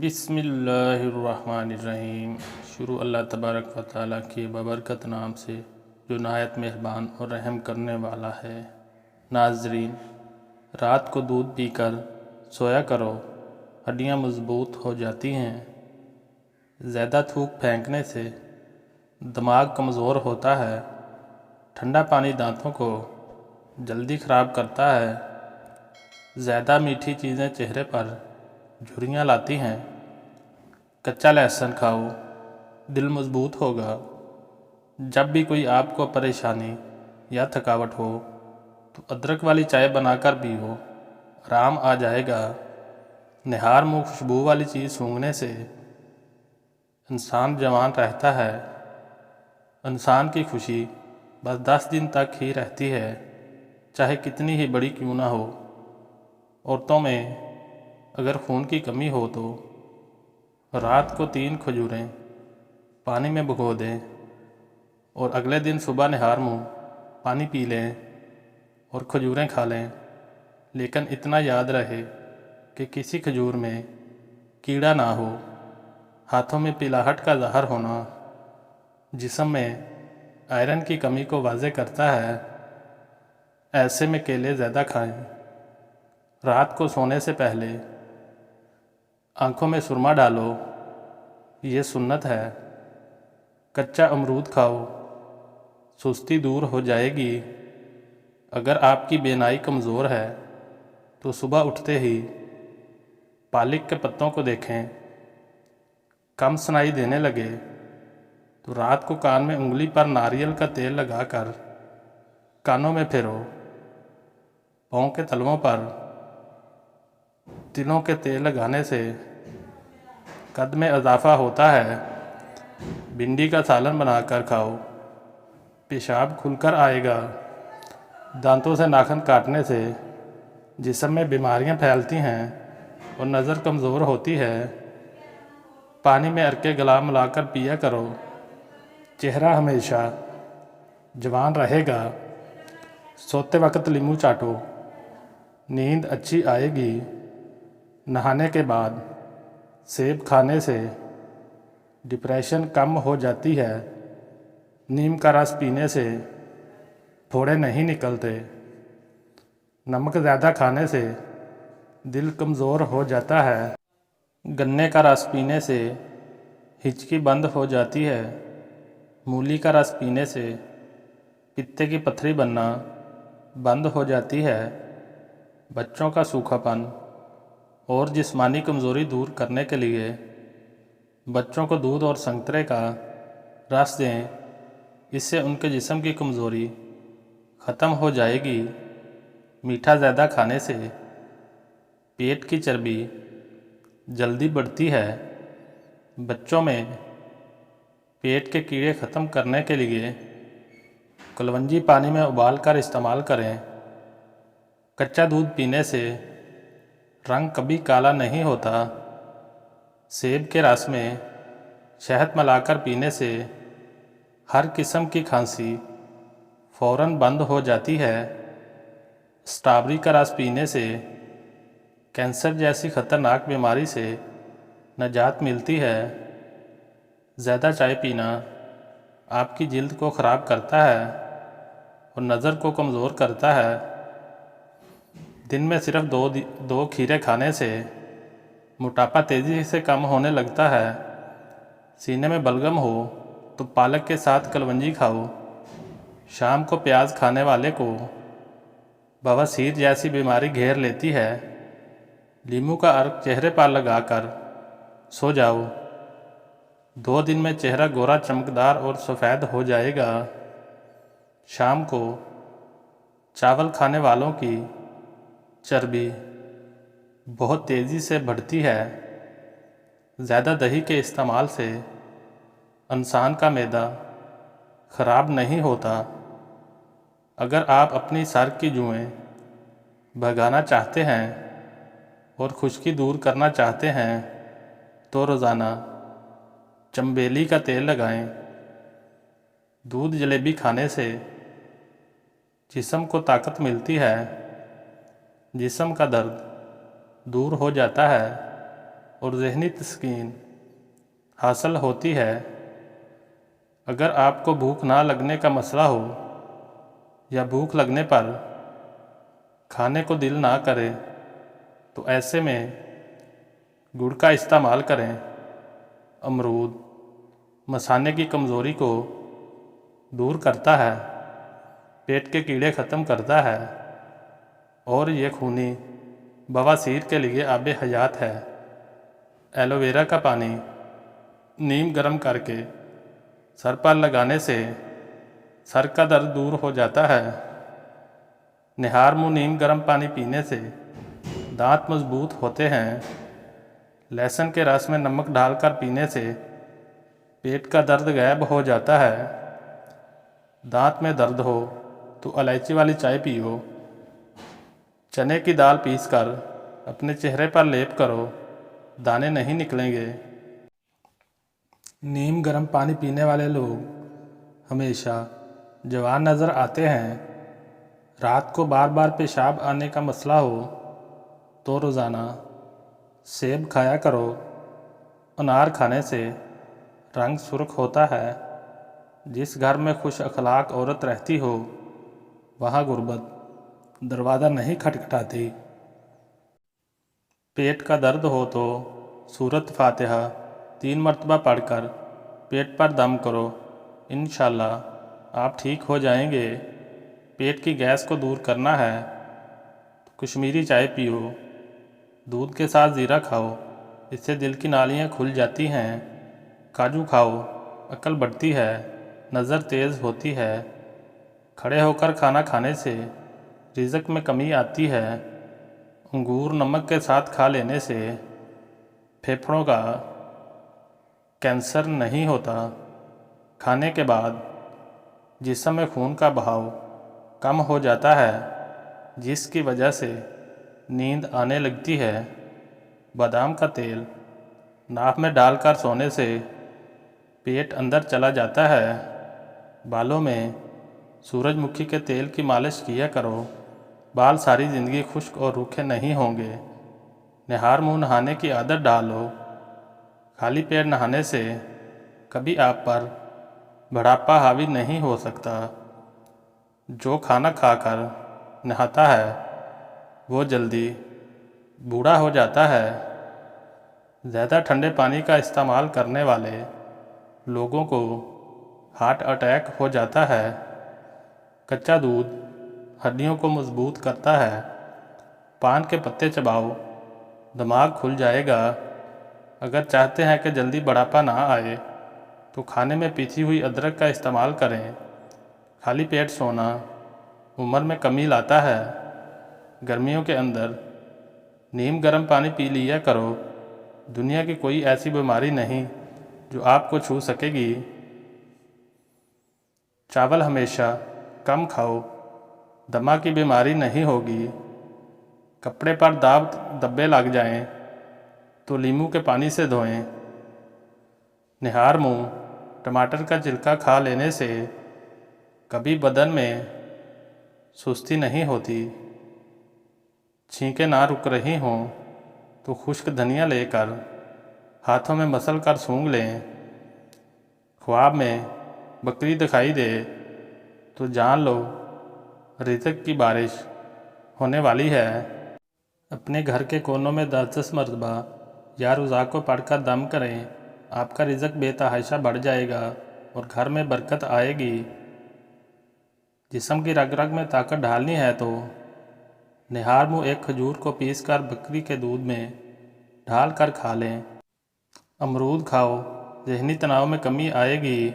بسم اللہ الرحمن الرحیم۔ شروع اللہ تبارک و تعالیٰ کے ببرکت نام سے جو نہایت مہربان اور رحم کرنے والا ہے۔ ناظرین، رات کو دودھ پی کر سویا کرو، ہڈیاں مضبوط ہو جاتی ہیں۔ زیادہ تھوک پھینکنے سے دماغ کمزور ہوتا ہے۔ ٹھنڈا پانی دانتوں کو جلدی خراب کرتا ہے۔ زیادہ میٹھی چیزیں چہرے پر جھریاں لاتی ہیں۔ کچا لہسن کھاؤ، دل مضبوط ہوگا۔ جب بھی کوئی آپ کو پریشانی یا تھکاوٹ ہو تو ادرک والی چائے بنا کر پیو، آرام آ جائے گا۔ نہار منہ خوشبو والی چیز سونگھنے سے انسان جوان رہتا ہے۔ انسان کی خوشی بس 10 دن تک ہی رہتی ہے، چاہے کتنی ہی بڑی کیوں نہ ہو۔ عورتوں میں اگر خون کی کمی ہو تو رات کو 3 کھجوریں پانی میں بھگو دیں اور اگلے دن صبح نہار منہ پانی پی لیں اور کھجوریں کھا لیں، لیکن اتنا یاد رہے کہ کسی کھجور میں کیڑا نہ ہو۔ ہاتھوں میں پلاہٹ کا ظاہر ہونا جسم میں آئرن کی کمی کو واضح کرتا ہے، ایسے میں کیلے زیادہ کھائیں۔ رات کو سونے سے پہلے آنکھوں میں سرما ڈالو، یہ سنت ہے۔ کچا امرود کھاؤ، سستی دور ہو جائے گی۔ اگر آپ کی بینائی کمزور ہے تو صبح اٹھتے ہی پالک کے پتوں کو دیکھیں، کم سنائی دینے لگے تو رات کو کان میں انگلی پر ناریل کا تیل لگا کر کانوں میں پھیرو۔ پاؤں کے تلووں پر تلوں کے تیل لگانے سے قد میں اضافہ ہوتا ہے۔ بھنڈی کا سالن بنا کر کھاؤ، پیشاب کھل کر آئے گا۔ دانتوں سے ناخن کاٹنے سے جسم میں بیماریاں پھیلتی ہیں اور نظر کمزور ہوتی ہے۔ پانی میں ارکے گلا ملا کر پیا کرو، چہرہ ہمیشہ جوان رہے گا۔ سوتے وقت لیموں چاٹو، نیند اچھی آئے گی۔ نہانے کے بعد سیب کھانے سے ڈپریشن کم ہو جاتی ہے۔ نیم کا رس پینے سے پھوڑے نہیں نکلتے۔ نمک زیادہ کھانے سے دل کمزور ہو جاتا ہے۔ گنے کا رس پینے سے ہچکی بند ہو جاتی ہے۔ مولی کا رس پینے سے پتے کی پتھری بننا بند ہو جاتی ہے۔ بچوں کا سوکھا پن اور جسمانی کمزوری دور کرنے کے لیے بچوں کو دودھ اور سنترے کا رس دیں، اس سے ان کے جسم کی کمزوری ختم ہو جائے گی۔ میٹھا زیادہ کھانے سے پیٹ کی چربی جلدی بڑھتی ہے۔ بچوں میں پیٹ کے کیڑے ختم کرنے کے لیے کلونجی پانی میں ابال کر استعمال کریں۔ کچا دودھ پینے سے رنگ کبھی کالا نہیں ہوتا۔ سیب کے رس میں شہد ملا کر پینے سے ہر قسم کی کھانسی فوراً بند ہو جاتی ہے۔ اسٹرابری کا رس پینے سے کینسر جیسی خطرناک بیماری سے نجات ملتی ہے۔ زیادہ چائے پینا آپ کی جلد کو خراب کرتا ہے اور نظر کو کمزور کرتا ہے۔ دن میں صرف دو کھیرے کھانے سے موٹاپا تیزی سے کم ہونے لگتا ہے۔ سینے میں بلغم ہو تو پالک کے ساتھ کلونجی کھاؤ۔ شام کو پیاز کھانے والے کو بواسیر جیسی بیماری گھیر لیتی ہے۔ لیموں کا عرق چہرے پر لگا کر سو جاؤ، 2 دن میں چہرہ گورا چمکدار اور سفید ہو جائے گا۔ شام کو چاول کھانے والوں کی چربی بہت تیزی سے بڑھتی ہے۔ زیادہ دہی کے استعمال سے انسان کا معدہ خراب نہیں ہوتا۔ اگر آپ اپنی سر کی جوئیں بھگانا چاہتے ہیں اور خشکی دور کرنا چاہتے ہیں تو روزانہ چنبیلی کا تیل لگائیں۔ دودھ جلیبی کھانے سے جسم کو طاقت ملتی ہے، جسم کا درد دور ہو جاتا ہے اور ذہنی تسکین حاصل ہوتی ہے۔ اگر آپ کو بھوک نہ لگنے کا مسئلہ ہو یا بھوک لگنے پر کھانے کو دل نہ کرے تو ایسے میں گڑ کا استعمال کریں۔ امرود مثانے کی کمزوری کو دور کرتا ہے، پیٹ کے کیڑے ختم کرتا ہے اور یہ خونی بواسیر کے لیے آب حیات ہے۔ ایلو ویرا کا پانی نیم گرم کر کے سر پر لگانے سے سر کا درد دور ہو جاتا ہے۔ نہار منہ نیم گرم پانی پینے سے دانت مضبوط ہوتے ہیں۔ لہسن کے رس میں نمک ڈال کر پینے سے پیٹ کا درد غائب ہو جاتا ہے۔ دانت میں درد ہو تو الائچی والی چائے پیو۔ چنے کی دال پیس کر اپنے چہرے پر لیپ کرو، دانے نہیں نکلیں گے۔ نیم گرم پانی پینے والے لوگ ہمیشہ جوان نظر آتے ہیں۔ رات کو بار بار پیشاب آنے کا مسئلہ ہو تو روزانہ سیب کھایا کرو۔ انار کھانے سے رنگ سرخ ہوتا ہے۔ جس گھر میں خوش اخلاق عورت رہتی ہو وہاں غربت دروازہ نہیں کھٹکھٹاتی۔ پیٹ کا درد ہو تو سورۃ فاتحہ 3 مرتبہ پڑھ کر پیٹ پر دم کرو، انشاءاللہ آپ ٹھیک ہو جائیں گے۔ پیٹ کی گیس کو دور کرنا ہے تو کشمیری چائے پیو، دودھ کے ساتھ زیرہ کھاؤ، اس سے دل کی نالیاں کھل جاتی ہیں۔ کاجو کھاؤ، عقل بڑھتی ہے، نظر تیز ہوتی ہے۔ کھڑے ہو کر کھانا کھانے سے رزق میں کمی آتی ہے۔ انگور نمک کے ساتھ کھا لینے سے پھیپھڑوں کا کینسر نہیں ہوتا۔ کھانے کے بعد جسم میں خون کا بہاؤ کم ہو جاتا ہے، جس کی وجہ سے نیند آنے لگتی ہے۔ بادام کا تیل ناک میں ڈال کر سونے سے پیٹ اندر چلا جاتا ہے۔ بالوں میں سورج مکھی کے تیل کی مالش کیا کرو، بال ساری زندگی خشک اور روکھے نہیں ہوں گے۔ نہار منہ نہانے کی عادت ڈالو، خالی پیٹ نہانے سے کبھی آپ پر بڑھاپا حاوی نہیں ہو سکتا۔ جو کھانا کھا کر نہاتا ہے وہ جلدی بوڑھا ہو جاتا ہے۔ زیادہ ٹھنڈے پانی کا استعمال کرنے والے لوگوں کو ہارٹ اٹیک ہو جاتا ہے۔ کچا دودھ ہڈیوں کو مضبوط کرتا ہے۔ پان کے پتے چباؤ، دماغ کھل جائے گا۔ اگر چاہتے ہیں کہ جلدی بڑھاپا نہ آئے تو کھانے میں پیسی ہوئی ادرک کا استعمال کریں۔ خالی پیٹ سونا عمر میں کمی لاتا ہے۔ گرمیوں کے اندر نیم گرم پانی پی لیا کرو۔ دنیا کی کوئی ایسی بیماری نہیں جو آپ کو چھو سکے گی۔ چاول ہمیشہ کم کھاؤ، دمہ کی بیماری نہیں ہوگی۔ کپڑے پر داغ دھبے لگ جائیں تو لیموں کے پانی سے دھوئیں۔ نہار منہ ٹماٹر کا چھلکا کھا لینے سے کبھی بدن میں سستی نہیں ہوتی۔ چھینکیں نہ رک رہی ہوں تو خشک دھنیا لے کر ہاتھوں میں مسل کر سونگھ لیں۔ خواب میں بکری دکھائی دے تو جان لو رزق کی بارش ہونے والی ہے۔ اپنے گھر کے کونوں میں 10 مرتبہ یا روزہ کو پڑھ کر دم کریں، آپ کا رزق بے تحاشا بڑھ جائے گا اور گھر میں برکت آئے گی۔ جسم کی رگ رگ میں طاقت ڈھالنی ہے تو نہار منہ ایک کھجور کو پیس کر بکری کے دودھ میں ڈال کر کھا لیں۔ امرود کھاؤ، ذہنی تناؤ میں کمی آئے گی۔